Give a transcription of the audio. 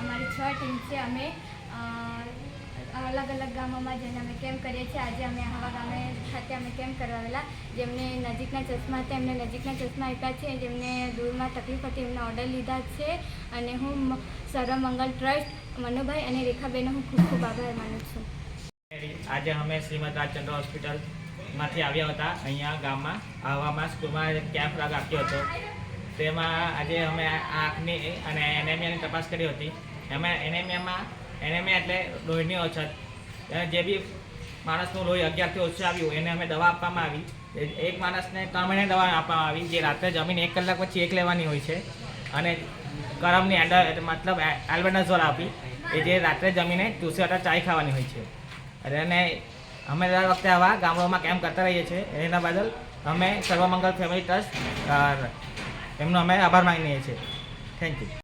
અમારી 6 ટીમ છે. અમે અલગ અલગ ગામોમાં જઈને અમે કેમ્પ કરીએ છીએ. આજે અમે આહવા ગામે ખાતે અમે કેમ્પ કરવા આવેલા. જેમને નજીકના ચશ્મા હતા એમને નજીકના ચશ્મા આપ્યા છે. જેમને દૂરમાં તકલીફ હતી એમના ઓર્ડર લીધા છે. અને હું સર્વમંગલ ટ્રસ્ટ મનુભાઈ અને રેખાબેનનો હું ખૂબ ખૂબ આભાર માનું છું. આજે અમે શ્રીમદ રાજચંદ્ર હોસ્પિટલમાંથી આવ્યા હતા. અહીંયા ગામમાં આહવામાં સ્કૂલમાં કેમ્પ રાખ્યો હતો. તેમાં આજે અમે આંખની અને એનેમિયાની તપાસ કરી હતી. એમાં એનેમિયા એટલે લોહીની અછત. જે બી માણસનું લોહી 11થી ઓછું આવ્યું એને અમે દવા આપવામાં આવી. એક માણસને 3 મહિને દવા આપવામાં આવી, જે રાત્રે જમીને 1 કલાક પછી એક લેવાની હોય છે. અને કરમની મતલબ આલ્બેન્ડાઝોલ આપી, એ જે રાત્રે જમીને તુલસી વાટા ચાય ખાવાની હોય છે. અને અમે દર વખતે આવા ગામડાઓમાં કેમ્પ કરતા રહીએ છીએ. એના બદલ અમે સર્વમંગલ ફેમિલી ટ્રસ્ટ એમનો અમે આભાર માનીએ છીએ. Thank you.